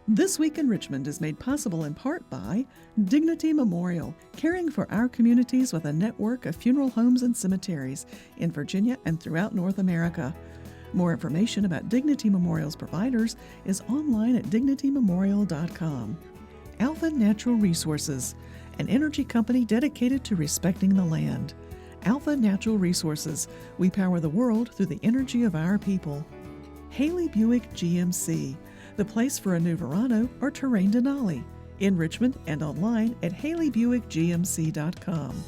This Week in Richmond is made possible in part by Dignity Memorial, caring for our communities with a network of funeral homes and cemeteries in Virginia and throughout North America. More information about Dignity Memorial's providers is online at dignitymemorial.com. Alpha Natural Resources, an energy company dedicated to respecting the land. Alpha Natural Resources, we power the world through the energy of our people. Haley Buick GMC, the place for a new Verano or Terrain Denali, in Richmond and online at haleybuickgmc.com.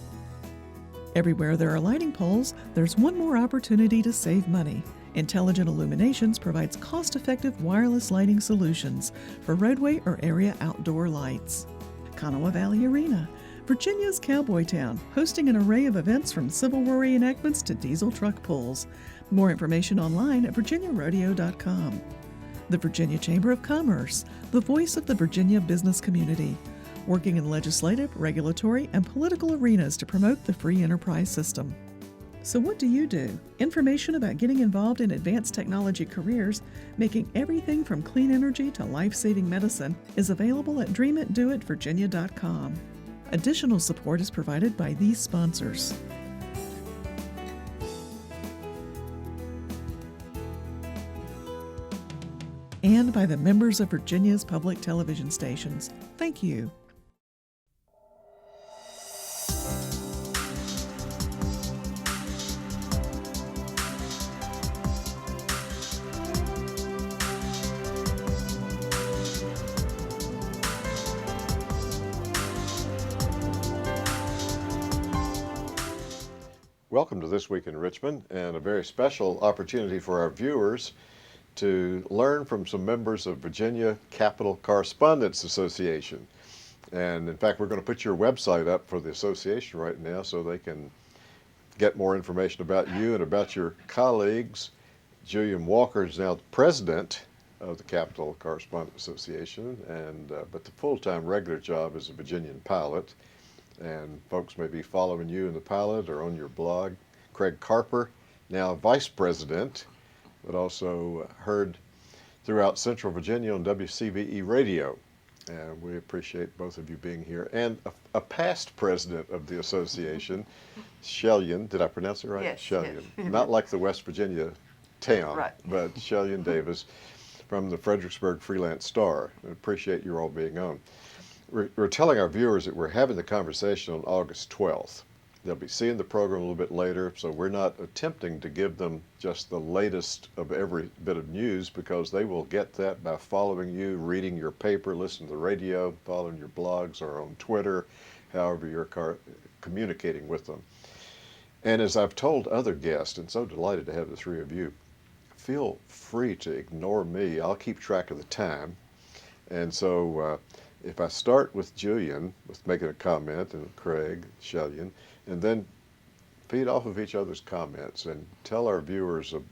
Everywhere there are lighting poles, there's one more opportunity to save money. Intelligent Illuminations provides cost-effective wireless lighting solutions for roadway or area outdoor lights. Kanawha Valley Arena, Virginia's cowboy town, hosting an array of events from Civil War reenactments to diesel truck pulls. More information online at virginiarodeo.com. The Virginia Chamber of Commerce, the voice of the Virginia business community, working in legislative, regulatory, and political arenas to promote the free enterprise system. So what do you do? Information about getting involved in advanced technology careers, making everything from clean energy to life-saving medicine, is available at dreamit.doitvirginia.com. Additional support is provided by these sponsors. And by the members of Virginia's public television stations. Thank you. Welcome to This Week in Richmond, and a very special opportunity for our viewers to learn from some members of Virginia Capital Correspondents Association. And in fact, we're going to put your website up for the association right now so they can get more information about you and about your colleagues. Julian Walker is now the president of the Capital Correspondents Association, and but the full-time regular job is a Virginian-Pilot. And folks may be following you in the Pilot or on your blog. Craig Carper, now vice president, but also heard throughout Central Virginia on WCVE Radio. And we appreciate both of you being here. And a past president of the association, Chelyen, did I pronounce it right? Yes. Chelyen. Yes. Not like the West Virginia town, Right. but Chelyen Davis from the Fredericksburg Freelance Star. I appreciate you all being on. We're telling our viewers that we're having the conversation on August 12th. They'll be seeing the program a little bit later, so we're not attempting to give them just the latest of every bit of news, because they will get that by following you, reading your paper, listening to the radio, following your blogs or on Twitter, however you're communicating with them. And as I've told other guests, and so delighted to have the three of you, feel free to ignore me. I'll keep track of the time. And so if I start with Julian, with making a comment, and Craig, Chelyen, and then feed off of each other's comments and tell our viewers of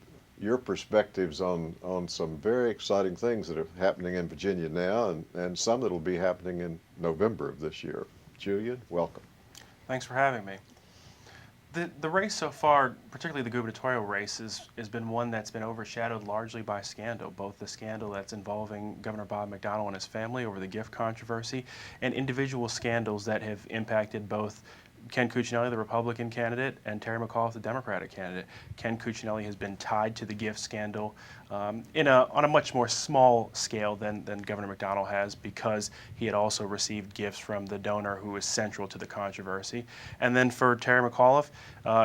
your perspectives on some very exciting things that are happening in Virginia now, and some that will be happening in November of this year. Julian, welcome. Thanks for having me. The race so far, particularly the gubernatorial race, has been one that's been overshadowed largely by scandal, both the scandal that's involving Governor Bob McDonnell and his family over the gift controversy, and individual scandals that have impacted both Ken Cuccinelli, the Republican candidate, and Terry McAuliffe, the Democratic candidate. Ken Cuccinelli has been tied to the gift scandal on a much more small scale than Governor McDonnell has, because he had also received gifts from the donor who was central to the controversy. And then for Terry McAuliffe,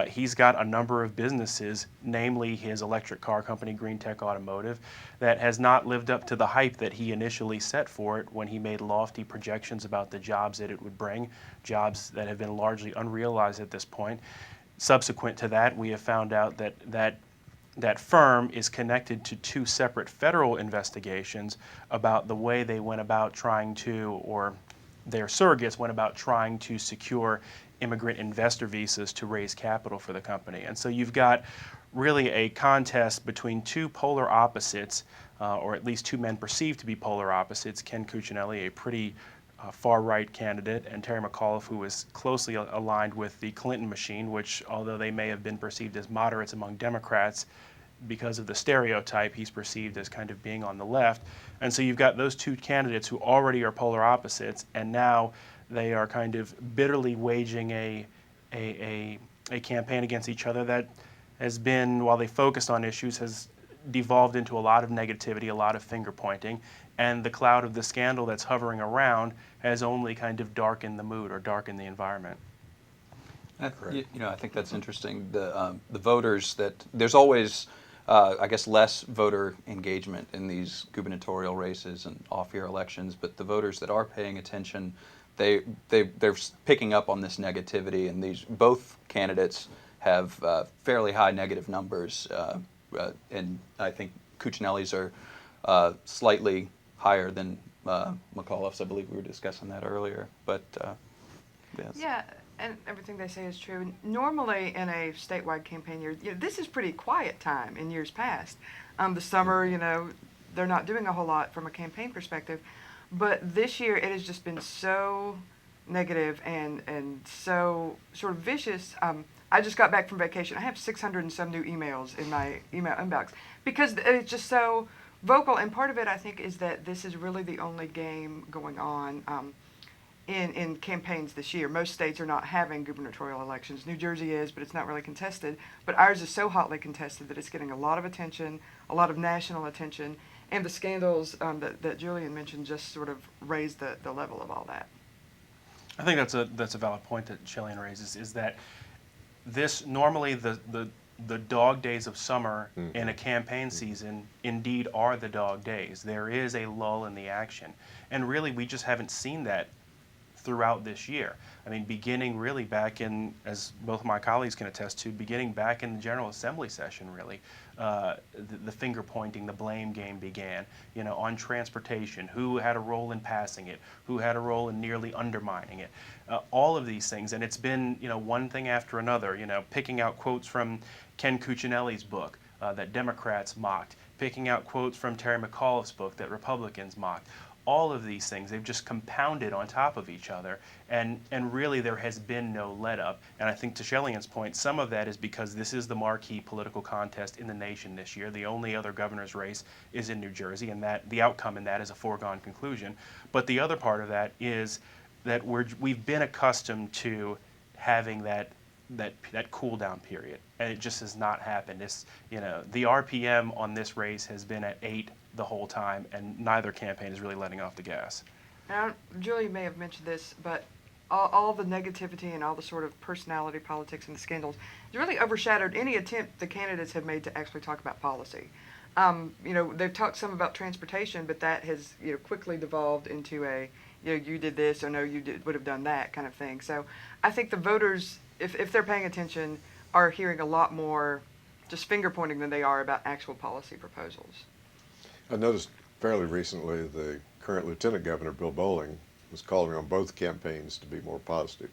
he's got a number of businesses, namely his electric car company, Green Tech Automotive, that has not lived up to the hype that he initially set for it when he made lofty projections about the jobs that it would bring, jobs that have been largely unrealized at this point. Subsequent to that, we have found out that firm is connected to two separate federal investigations about the way they went about trying to, or their surrogates went about trying to secure immigrant investor visas to raise capital for the company. And so you've got really a contest between two polar opposites, or at least two men perceived to be polar opposites: Ken Cuccinelli, a pretty far-right candidate, and Terry McAuliffe, who is closely aligned with the Clinton machine, which, although they may have been perceived as moderates among Democrats, because of the stereotype, he's perceived as kind of being on the left. And so you've got those two candidates who already are polar opposites, and now they are kind of bitterly waging a campaign against each other that has been, while they focused on issues, has devolved into a lot of negativity, a lot of finger pointing, and the cloud of the scandal that's hovering around has only kind of darkened the mood or darkened the environment. I think that's interesting. The voters that there's always, I guess, less voter engagement in these gubernatorial races and off-year elections. But the voters that are paying attention, they're picking up on this negativity, and both candidates have fairly high negative numbers, and I think Cuccinelli's are slightly higher than McAuliffe's. I believe we were discussing that earlier, but yes. Yeah. And everything they say is true. Normally, in a statewide campaign year, this is pretty quiet time in years past. The summer, they're not doing a whole lot from a campaign perspective. But this year, it has just been so negative and so sort of vicious. I just got back from vacation. I have 600 and some new emails in my email inbox because it's just so vocal. And part of it, I think, is that this is really the only game going on in campaigns this year. Most states are not having gubernatorial elections. New Jersey is, but it's not really contested. But ours is so hotly contested that it's getting a lot of attention, a lot of national attention, and the scandals that Julian mentioned just sort of raised the level of all that. I think that's a valid point that Chelyen raises, is that this normally the dog days of summer in a campaign season indeed are the dog days. There is a lull in the action. And really we just haven't seen that throughout this year. I mean, beginning really back in, as both my colleagues can attest to, beginning back in the General Assembly session, really, the finger pointing, the blame game began, on transportation, who had a role in passing it, who had a role in nearly undermining it, all of these things. And it's been, one thing after another, picking out quotes from Ken Cuccinelli's book that Democrats mocked, picking out quotes from Terry McAuliffe's book that Republicans mocked. All of these things, they've just compounded on top of each other, and really there has been no let-up. And I think to Chelyen's point, some of that is because this is the marquee political contest in the nation this year. The only other governor's race is in New Jersey, and that the outcome in that is a foregone conclusion. But the other part of that is that we've been accustomed to having that cool down period, and it just has not happened. It's, the RPM on this race has been at 8 the whole time, and neither campaign is really letting off the gas. Now, Julie may have mentioned this, but all the negativity and all the sort of personality politics and the scandals has really overshadowed any attempt the candidates have made to actually talk about policy. They've talked some about transportation, but that has quickly devolved into a you did this, or no, would have done that kind of thing. So I think the voters, if they're paying attention, are hearing a lot more just finger pointing than they are about actual policy proposals. I noticed fairly recently the current Lieutenant Governor, Bill Bolling, was calling on both campaigns to be more positive.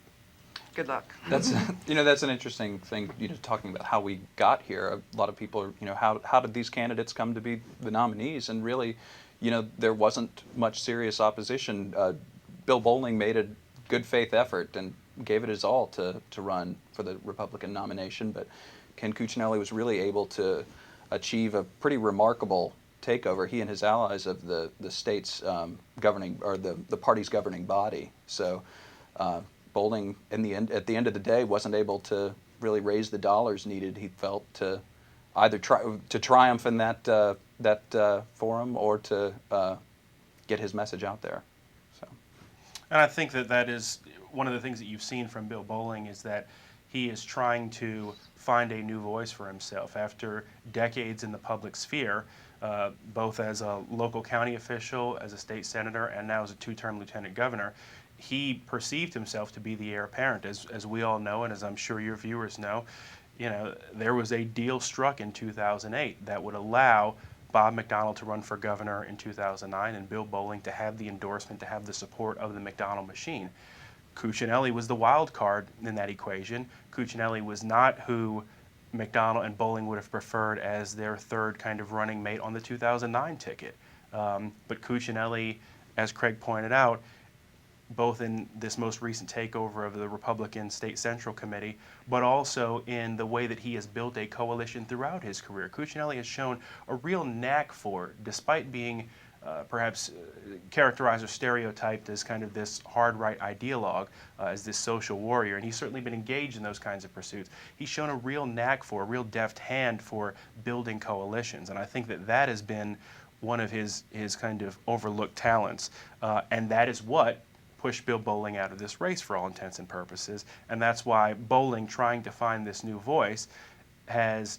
Good luck. That's that's an interesting thing. Talking about how we got here. A lot of people are how did these candidates come to be the nominees? And really, there wasn't much serious opposition. Bill Bolling made a good faith effort and gave it his all to run for the Republican nomination, but Ken Cuccinelli was really able to achieve a pretty remarkable takeover, he and his allies, of the state's governing, or the party's governing body. So Bolling, at the end of the day, wasn't able to really raise the dollars needed, he felt, to either triumph in that forum or to get his message out there. So, and I think that is one of the things that you've seen from Bill Bolling, is that he is trying to find a new voice for himself after decades in the public sphere. Both as a local county official, as a state senator, and now as a 2-term lieutenant governor, he perceived himself to be the heir apparent. As we all know, and as I'm sure your viewers know, there was a deal struck in 2008 that would allow Bob McDonnell to run for governor in 2009 and Bill Bolling to have the endorsement, to have the support of the McDonnell machine. Cuccinelli was the wild card in that equation. Cuccinelli was not who McDonnell and Bolling would have preferred as their third kind of running mate on the 2009 ticket. But Cuccinelli, as Craig pointed out, both in this most recent takeover of the Republican State Central Committee, but also in the way that he has built a coalition throughout his career. Cuccinelli has shown a real knack for, despite being perhaps characterized or stereotyped as kind of this hard right ideologue, as this social warrior, and he's certainly been engaged in those kinds of pursuits. He's shown a real knack for, a real deft hand for building coalitions, and I think that that has been one of his kind of overlooked talents, and that is what pushed Bill Bolling out of this race for all intents and purposes, and that's why Bolling, trying to find this new voice, has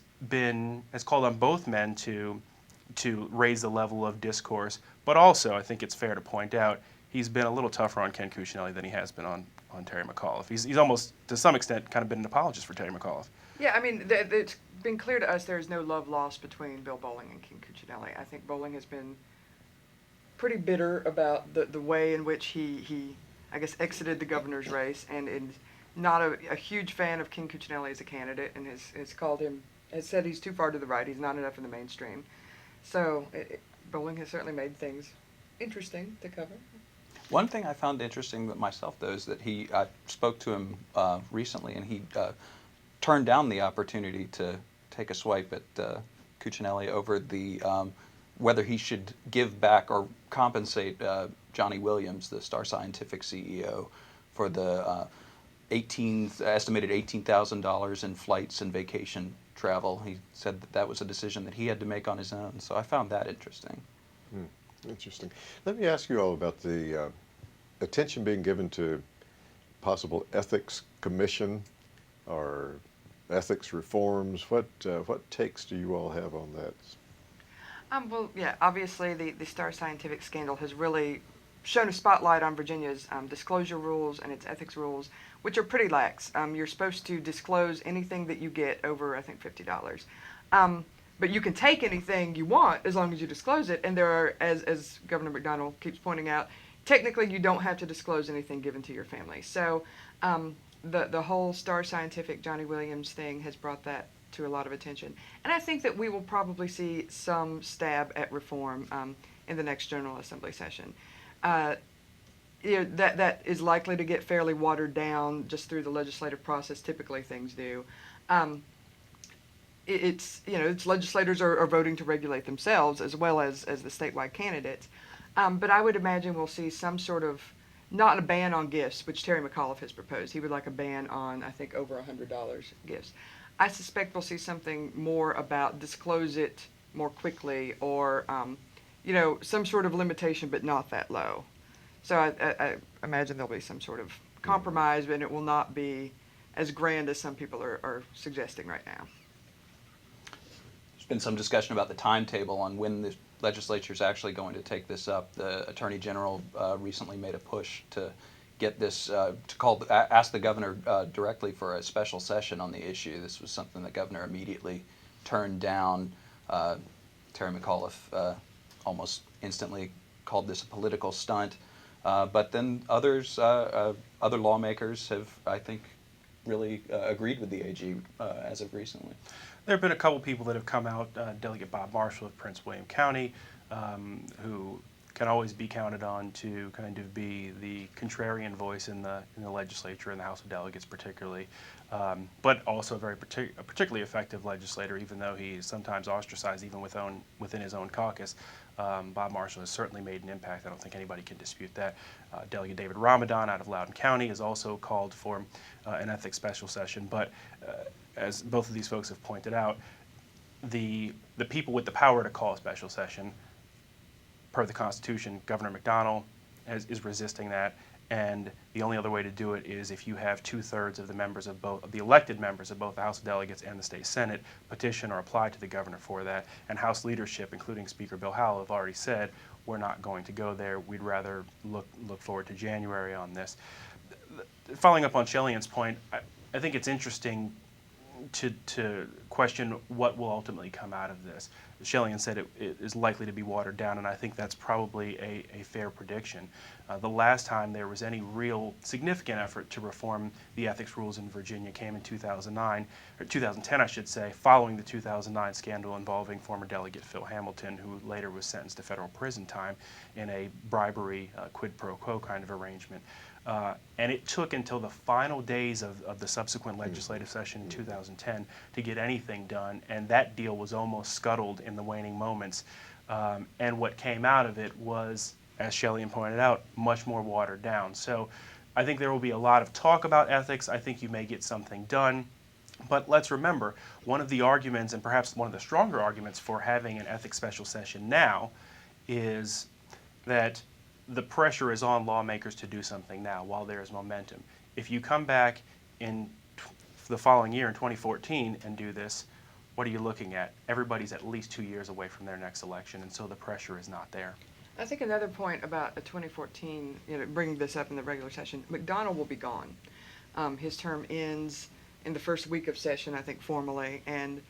called on both men to raise the level of discourse, but also, I think it's fair to point out, he's been a little tougher on Ken Cuccinelli than he has been on Terry McAuliffe. He's almost, to some extent, kind of been an apologist for Terry McAuliffe. Yeah, I mean, it's been clear to us there is no love lost between Bill Bolling and Ken Cuccinelli. I think Bolling has been pretty bitter about the way in which he I guess, exited the governor's race, and is not a huge fan of Ken Cuccinelli as a candidate, and has said he's too far to the right, he's not enough in the mainstream. So Bolling has certainly made things interesting to cover. One thing I found interesting myself, though, is that I spoke to him recently, and he turned down the opportunity to take a swipe at Cuccinelli over the whether he should give back or compensate Johnny Williams, the Star Scientific CEO, for the estimated $18,000 in flights and vacation travel. He said that was a decision that he had to make on his own. So I found that interesting. Interesting. Let me ask you all about the attention being given to possible ethics commission or ethics reforms. What takes do you all have on that? Well, yeah, obviously the Star Scientific scandal has really shown a spotlight on Virginia's disclosure rules and its ethics rules, which are pretty lax. You're supposed to disclose anything that you get over, I think, $50. But you can take anything you want as long as you disclose it, and there are, as Governor McDonnell keeps pointing out, technically you don't have to disclose anything given to your family. So the whole Star Scientific Johnny Williams thing has brought that to a lot of attention. And I think that we will probably see some stab at reform in the next General Assembly session. That is likely to get fairly watered down just through the legislative process. Typically things do. It's legislators are voting to regulate themselves as well as the statewide candidates. But I would imagine we'll see some sort of, not a ban on gifts, which Terry McAuliffe has proposed. He would like a ban on, I think, over $100 gifts. I suspect we'll see something more about disclose it more quickly, or some sort of limitation, but not that low. So I imagine there'll be some sort of compromise, but it will not be as grand as some people are suggesting right now. There's been some discussion about the timetable on when the legislature is actually going to take this up. The Attorney General recently made a push to get this, ask the governor directly for a special session on the issue. This was something the governor immediately turned down. Terry McAuliffe almost instantly called this a political stunt. But then other lawmakers have, I think, really agreed with the AG as of recently. There have been a couple people that have come out, Delegate Bob Marshall of Prince William County, who can always be counted on to kind of be the contrarian voice in the legislature, in the House of Delegates particularly, but also a particularly effective legislator, even though he's sometimes ostracized even within his own caucus. Bob Marshall has certainly made an impact. I don't think anybody can dispute that. Delegate David Ramadan out of Loudoun County has also called for an ethics special session, but as both of these folks have pointed out, the people with the power to call a special session, per the Constitution, Governor McDonnell is resisting that, and the only other way to do it is if you have 2/3 of the elected members of both the House of Delegates and the State Senate petition or apply to the governor for that. And House leadership, including Speaker Bill Howell, have already said we're not going to go there. We'd rather look forward to January on this. Following up on Chelyen's point, I think it's interesting to question what will ultimately come out of this. Chelyen said it is likely to be watered down, and I think that's probably a fair prediction. The last time there was any real significant effort to reform the ethics rules in Virginia came in 2009, or 2010 I should say, following the 2009 scandal involving former Delegate Phil Hamilton, who later was sentenced to federal prison time in a bribery quid pro quo kind of arrangement. And it took until the final days of the subsequent legislative session in 2010 to get anything done, and that deal was almost scuttled in the waning moments. And what came out of it was, as Chelyen pointed out, much more watered down. So I think there will be a lot of talk about ethics. I think you may get something done. But let's remember, one of the arguments, and perhaps one of the stronger arguments for having an ethics special session now, is that the pressure is on lawmakers to do something now while there is momentum. If you come back in the following year, in 2014, and do this, what are you looking at? Everybody's at least 2 years away from their next election, and so the pressure is not there. I think another point about 2014, bringing this up in the regular session, McDonnell will be gone. His term ends in the first week of session, I think, formally, and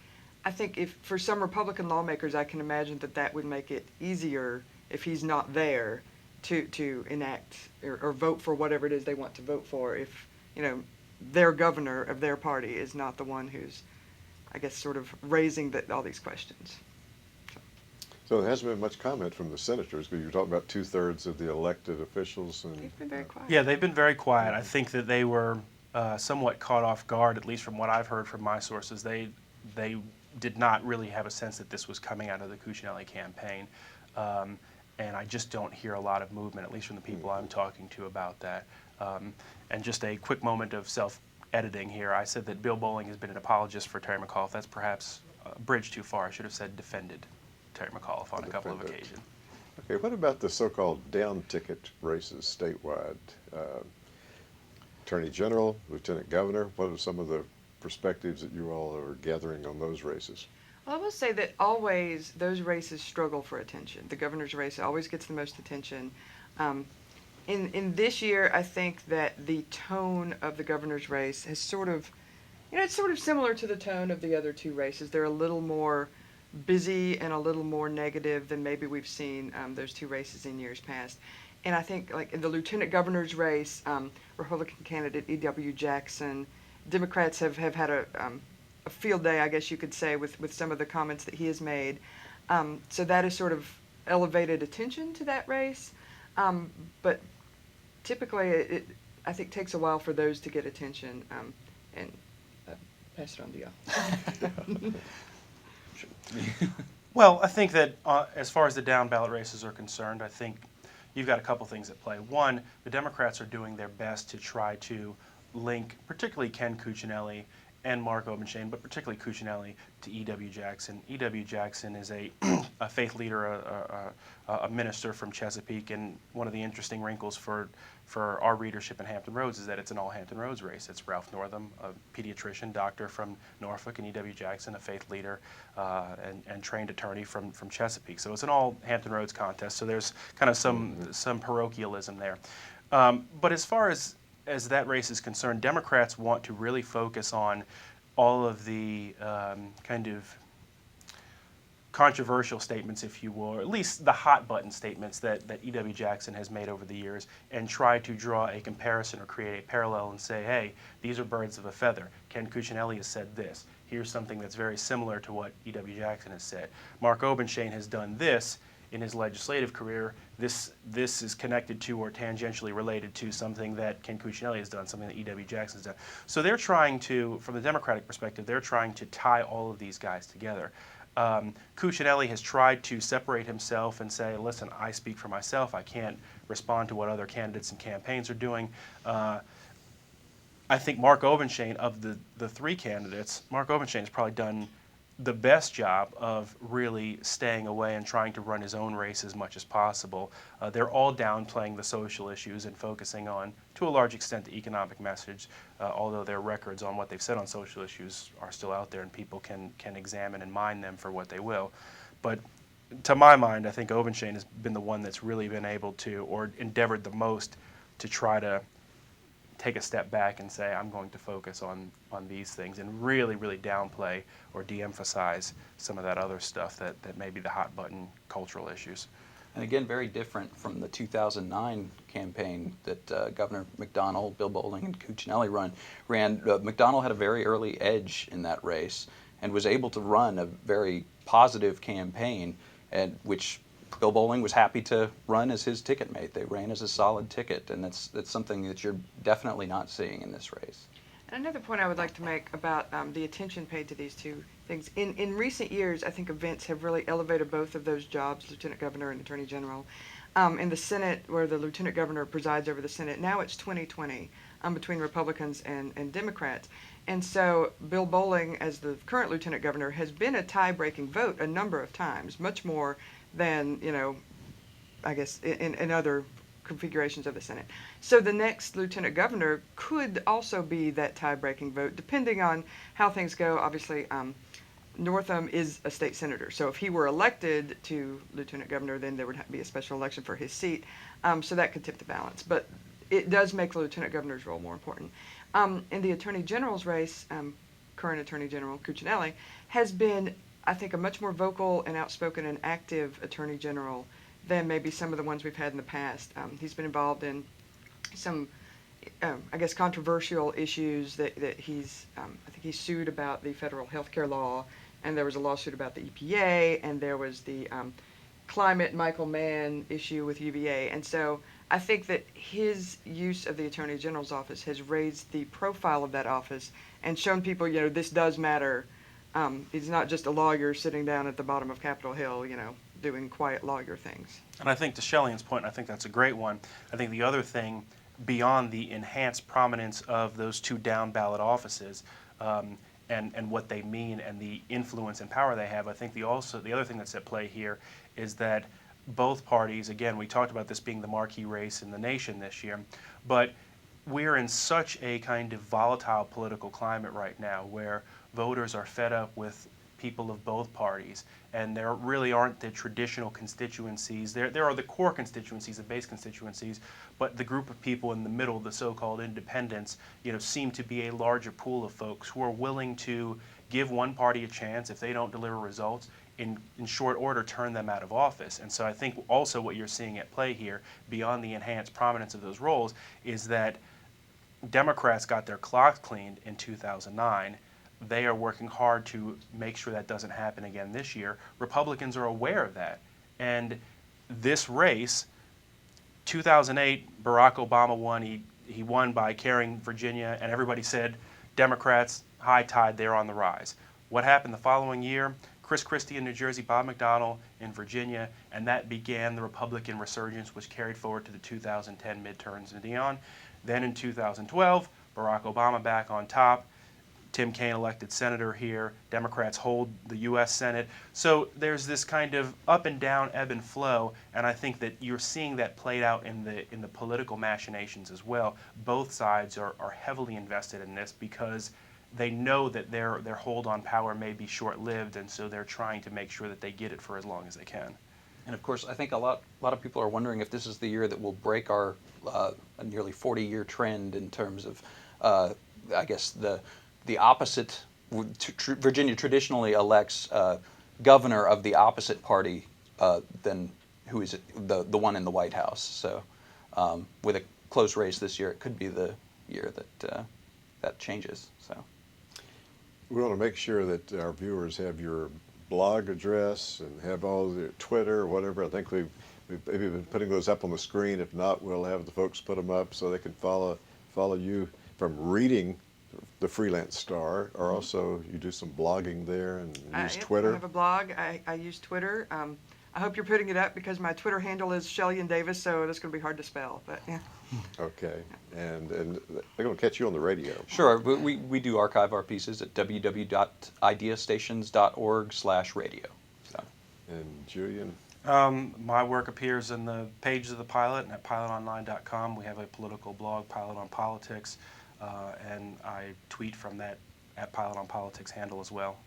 I think if for some Republican lawmakers, I can imagine that would make it easier if he's not there to enact or vote for whatever it is they want to vote for if, their governor of their party is not the one who's, I guess, sort of raising all these questions. So there hasn't been much comment from the senators, because you're talking about 2/3 of the elected officials. And They've been very quiet. Yeah, they've been very quiet. I think that they were somewhat caught off guard, at least from what I've heard from my sources. They did not really have a sense that this was coming out of the Cuccinelli campaign. And I just don't hear a lot of movement, at least from the people I'm talking to, about that. And just a quick moment of self-editing here. I said that Bill Bolling has been an apologist for Terry McAuliffe. That's perhaps a bridge too far. I should have said defended Terry McAuliffe on a couple of occasions. Okay, what about the so-called down ticket races statewide? Attorney General, Lieutenant Governor, what are some of the perspectives that you all are gathering on those races? Well, I will say that always those races struggle for attention. The governor's race always gets the most attention. In this year, I think that the tone of the governor's race has sort of, it's sort of similar to the tone of the other two races. They're a little more busy and a little more negative than maybe we've seen those two races in years past. And I think, like in the lieutenant governor's race, Republican candidate E.W. Jackson, Democrats have had a field day, I guess you could say, with some of the comments that he has made. So that has sort of elevated attention to that race. But typically, it I think takes a while for those to get attention. And pass it on to y'all. Well, I think that as far as the down ballot races are concerned, I think you've got a couple things at play. One, the Democrats are doing their best to try to link particularly Ken Cuccinelli and Mark Obenshain, but particularly Cuccinelli, to E.W. Jackson. E.W. Jackson is a faith leader, a minister from Chesapeake, and one of the interesting wrinkles for our readership in Hampton Roads is that it's an all Hampton Roads race. It's Ralph Northam, a pediatrician, doctor from Norfolk, and E.W. Jackson, a faith leader and trained attorney from Chesapeake. So it's an all Hampton Roads contest, so there's kind of some parochialism there. But as far as that race is concerned, Democrats want to really focus on all of the kind of controversial statements, if you will, or at least the hot button statements that E.W. Jackson has made over the years, and try to draw a comparison or create a parallel and say, hey, these are birds of a feather. Ken Cuccinelli has said this. Here's something that's very similar to what E.W. Jackson has said. Mark Obenshain has done this in his legislative career. This is connected to or tangentially related to something that Ken Cuccinelli has done, something that E.W. Jackson has done. So they're trying to, from the Democratic perspective, they're trying to tie all of these guys together. Cuccinelli has tried to separate himself and say, listen, I speak for myself. I can't respond to what other candidates and campaigns are doing. I think Mark Obenshain, of the three candidates, Mark Obenshain has probably done the best job of really staying away and trying to run his own race as much as possible. They're all downplaying the social issues and focusing on, to a large extent, the economic message, although their records on what they've said on social issues are still out there and people can examine and mine them for what they will. But to my mind, I think Obenshain has been the one that's really been able to, or endeavored the most, to try to take a step back and say, I'm going to focus on these things and really, really downplay or de-emphasize some of that other stuff that may be the hot button cultural issues. And again, very different from the 2009 campaign that Governor McDonnell, Bill Bolling, and Cuccinelli ran. McDonnell had a very early edge in that race and was able to run a very positive campaign, and which Bill Bolling was happy to run as his ticket mate. They ran as a solid ticket, and that's something that you're definitely not seeing in this race. And another point I would like to make about the attention paid to these two things. In recent years, I think events have really elevated both of those jobs, Lieutenant Governor and Attorney General. In the Senate, where the Lieutenant Governor presides over the Senate, now it's 20-20 between Republicans and Democrats. And so Bill Bolling, as the current Lieutenant Governor, has been a tie-breaking vote a number of times, much more than, I guess, in other configurations of the Senate. So the next Lieutenant Governor could also be that tie-breaking vote, depending on how things go. Obviously, Northam is a state senator, so if he were elected to Lieutenant Governor, then there would be a special election for his seat, so that could tip the balance. But it does make the Lieutenant Governor's role more important. In the Attorney General's race, current Attorney General Cuccinelli has been, I think, a much more vocal and outspoken and active Attorney General than maybe some of the ones we've had in the past. He's been involved in some, I guess, controversial issues that he's, I think he's sued about the federal health care law, and there was a lawsuit about the EPA, and there was the climate Michael Mann issue with UVA. And so I think that his use of the Attorney General's office has raised the profile of that office and shown people, this does matter. He's not just a lawyer sitting down at the bottom of Capitol Hill, doing quiet lawyer things. And I think to Chelyen's point, I think that's a great one. I think the other thing, beyond the enhanced prominence of those two down ballot offices and what they mean and the influence and power they have, I think the other thing that's at play here is that both parties, again, we talked about this being the marquee race in the nation this year, but we're in such a kind of volatile political climate right now where voters are fed up with people of both parties, and there really aren't the traditional constituencies. There are the core constituencies, the base constituencies, but the group of people in the middle, the so-called independents, seem to be a larger pool of folks who are willing to give one party a chance. If they don't deliver results, in short order, turn them out of office. And so I think also what you're seeing at play here, beyond the enhanced prominence of those roles, is that Democrats got their clock cleaned in 2009. They are working hard to make sure that doesn't happen again this year. Republicans are aware of that. And this race, 2008, Barack Obama won. He won by carrying Virginia, and everybody said, Democrats, high tide, they're on the rise. What happened the following year? Chris Christie in New Jersey, Bob McDonnell in Virginia, and that began the Republican resurgence, which carried forward to the 2010 midterms and beyond. Then in 2012, Barack Obama back on top. Tim Kaine elected senator here. Democrats hold the U.S. Senate. So there's this kind of up and down, ebb and flow, and I think that you're seeing that played out in the political machinations as well. Both sides are heavily invested in this because they know that their hold on power may be short-lived, and so they're trying to make sure that they get it for as long as they can. And of course, I think a lot of people are wondering if this is the year that will break our nearly 40-year trend in terms of, I guess, the opposite. Virginia traditionally elects governor of the opposite party than who is the one in the White House. So with a close race this year, it could be the year that changes. So we want to make sure that our viewers have your blog address and have all the Twitter or whatever. I think we've maybe been putting those up on the screen. If not, we'll have the folks put them up so they can follow you from reading the Freelance Star, or also you do some blogging there and use Twitter. I have a blog. I use Twitter. I hope you're putting it up because my Twitter handle is Chelyen Davis, so that's going to be hard to spell. But yeah. Okay, and they're going to catch you on the radio. Sure, we do archive our pieces at www.ideastations.org/radio. So. And Julian? My work appears in the pages of the Pilot and at pilotonline.com. We have a political blog, Pilot on Politics, and I tweet from that at Pilot on Politics handle as well.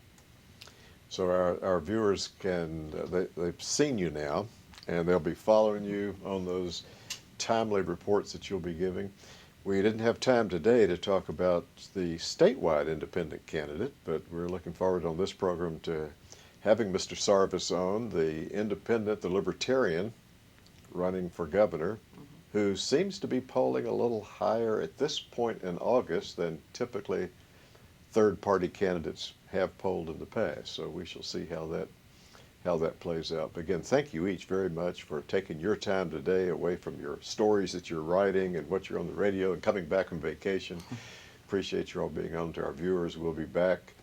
So our viewers they've seen you now, and they'll be following you on those timely reports that you'll be giving. We didn't have time today to talk about the statewide independent candidate, but we're looking forward on this program to having Mr. Sarvis on, the independent, the libertarian, running for governor, who seems to be polling a little higher at this point in August than typically third-party candidates have polled in the past. So we shall see how that plays out. But again, thank you each very much for taking your time today away from your stories that you're writing and what you're on the radio and coming back from vacation. Appreciate you all being on. To our viewers, we'll be back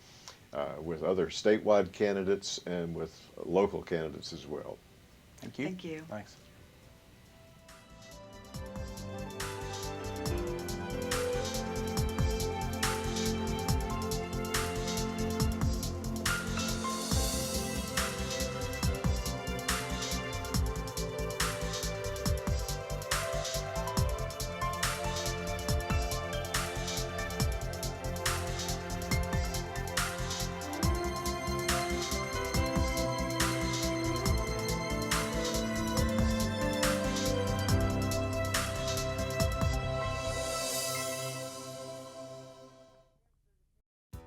with other statewide candidates and with local candidates as well. Thank you. Thank you. Thanks.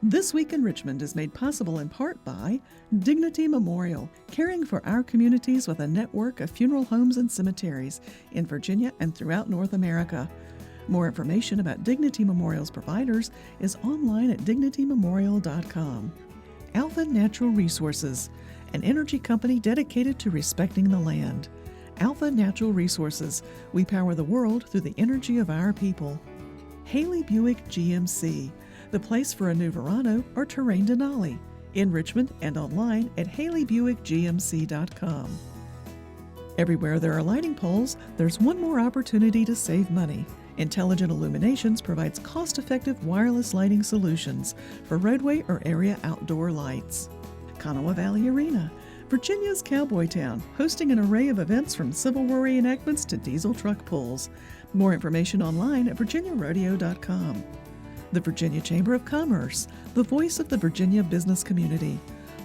This Week in Richmond is made possible in part by Dignity Memorial, caring for our communities with a network of funeral homes and cemeteries in Virginia and throughout North America. More information about Dignity Memorial's providers is online at dignitymemorial.com. Alpha Natural Resources, an energy company dedicated to respecting the land. Alpha Natural Resources, we power the world through the energy of our people. Haley Buick GMC, the place for a new Verano or Terrain Denali, in Richmond and online at haleybuickgmc.com. Everywhere there are lighting poles, there's one more opportunity to save money. Intelligent Illuminations provides cost-effective wireless lighting solutions for roadway or area outdoor lights. Kanawha Valley Arena, Virginia's cowboy town, hosting an array of events from Civil War reenactments to diesel truck pulls. More information online at virginiarodeo.com. The Virginia Chamber of Commerce, the voice of the Virginia business community,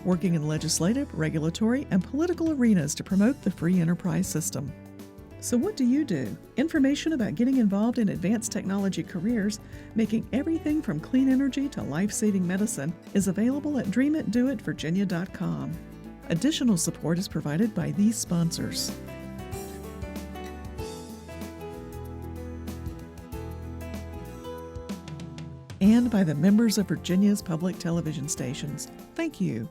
working in legislative, regulatory, and political arenas to promote the free enterprise system. So what do you do? Information about getting involved in advanced technology careers, making everything from clean energy to life-saving medicine, is available at dreamitdoitvirginia.com. Additional support is provided by these sponsors. And by the members of Virginia's public television stations. Thank you.